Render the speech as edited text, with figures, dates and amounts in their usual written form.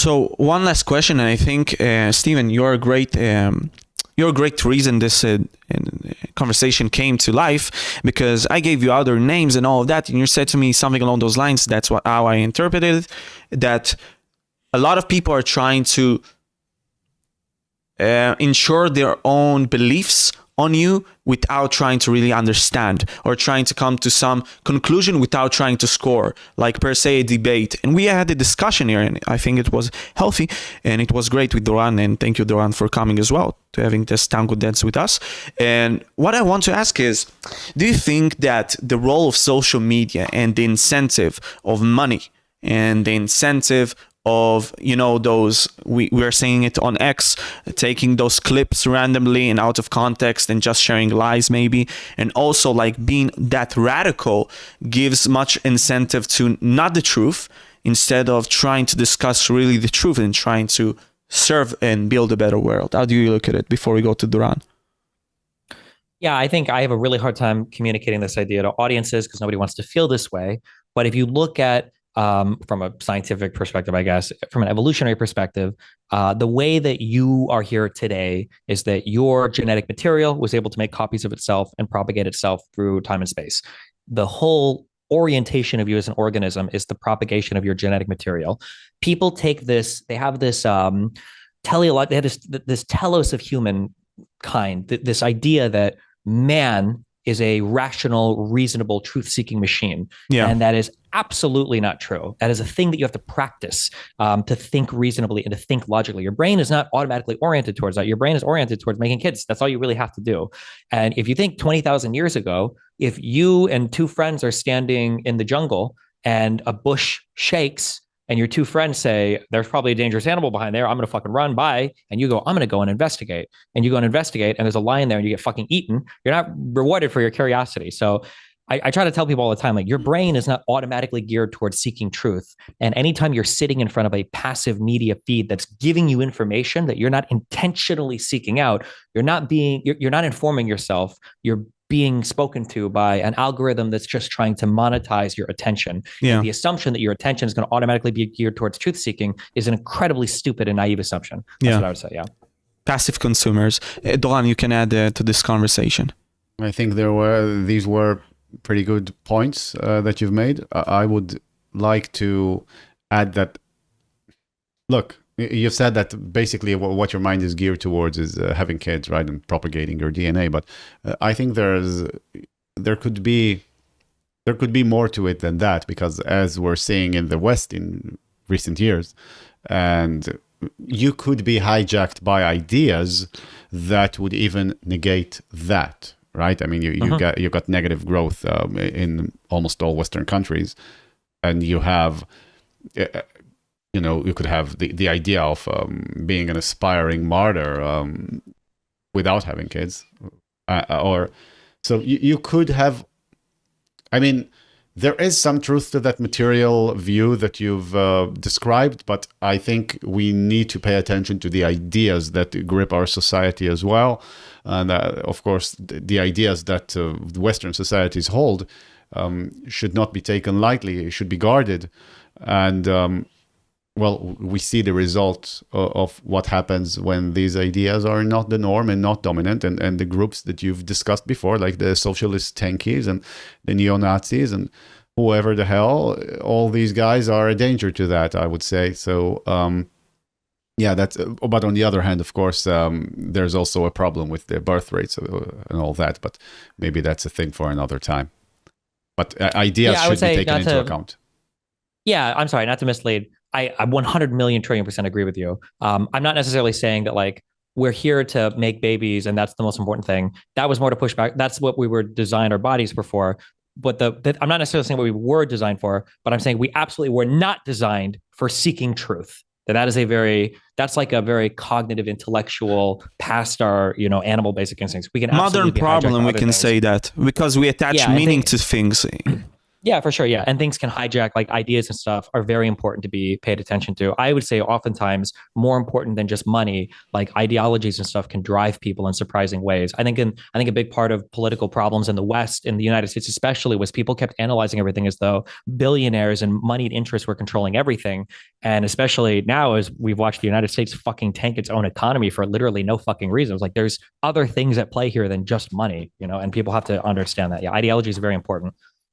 So one last question, and I think Stephen, you're a great reason this conversation came to life, because I gave you other names and all of that, and you said to me something along those lines. That's how I interpreted it. That a lot of people are trying to ensure their own beliefs on you without trying to really understand, or trying to come to some conclusion without trying to score, like per se a debate. And we had a discussion here, and I think it was healthy, and it was great with Doran, and thank you, Doran, for coming as well, to having this tango dance with us. And what I want to ask is, do you think that the role of social media and the incentive of money and the incentive of, those, we're saying it on X, taking those clips randomly and out of context and just sharing lies maybe, and also like being that radical, gives much incentive to not the truth, instead of trying to discuss really the truth and trying to serve and build a better world? How do you look at it before we go to Doran? Yeah, I think I have a really hard time communicating this idea to audiences because nobody wants to feel this way. But if you look at from a scientific perspective, I guess, from an evolutionary perspective, the way that you are here today is that your genetic material was able to make copies of itself and propagate itself through time and space. The whole orientation of you as an organism is the propagation of your genetic material. People take this, they have this they have this telos of humankind, this idea that man is a rational, reasonable, truth-seeking machine. Yeah. And that is absolutely not true. That is a thing that you have to practice to think reasonably and to think logically. Your brain is not automatically oriented towards that. Your brain is oriented towards making kids. That's all you really have to do. And if you think 20,000 years ago, if you and two friends are standing in the jungle and a bush shakes, and your two friends say, there's probably a dangerous animal behind there, I'm going to fucking run by. And you go, I'm going to go and investigate. And you go and investigate, and there's a lion there and you get fucking eaten. You're not rewarded for your curiosity. So I try to tell people all the time, like, your brain is not automatically geared towards seeking truth. And anytime you're sitting in front of a passive media feed that's giving you information that you're not intentionally seeking out, you're not informing yourself. You're being spoken to by an algorithm that's just trying to monetize your attention. Yeah. And the assumption that your attention is going to automatically be geared towards truth seeking is an incredibly stupid and naive assumption. That's what I would say. Yeah. Passive consumers. Doran, you can add to this conversation. I think these were pretty good points that you've made. I would like to add that, look, you've said that basically what your mind is geared towards is having kids, right, and propagating your DNA. But I think there could be more to it than that, because as we're seeing in the West in recent years, and you could be hijacked by ideas that would even negate that, right? I mean, you got negative growth in almost all Western countries, and you have. You could have the idea of being an aspiring martyr without having kids, so you could have. I mean, there is some truth to that material view that you've described, but I think we need to pay attention to the ideas that grip our society as well, and of course, the ideas that Western societies hold should not be taken lightly. It should be guarded, and. Well, we see the result of what happens when these ideas are not the norm and not dominant, and the groups that you've discussed before, like the socialist tankies and the neo-Nazis and whoever the hell, all these guys are a danger to that, I would say. So, that's. But on the other hand, of course, there's also a problem with the birth rates and all that. But maybe that's a thing for another time. But ideas should be taken into account. Yeah, I'm sorry, not to mislead. I 100 million trillion % agree with you. I'm not necessarily saying that like we're here to make babies and that's the most important thing. That was more to push back. That's what we were designed, our bodies were for. But I'm not necessarily saying what we were designed for, but I'm saying we absolutely were not designed for seeking truth. That's like a very cognitive, intellectual, past our animal basic instincts. We can modern problem. We can say that because we attach meaning to things. Yeah, for sure. Yeah. And things can hijack, like ideas and stuff are very important to be paid attention to. I would say oftentimes more important than just money, like ideologies and stuff can drive people in surprising ways. I think a big part of political problems in the West, in the United States especially, was people kept analyzing everything as though billionaires and moneyed interests were controlling everything. And especially now, as we've watched the United States fucking tank its own economy for literally no fucking reasons. Like there's other things at play here than just money, and people have to understand that. Yeah, ideology is very important.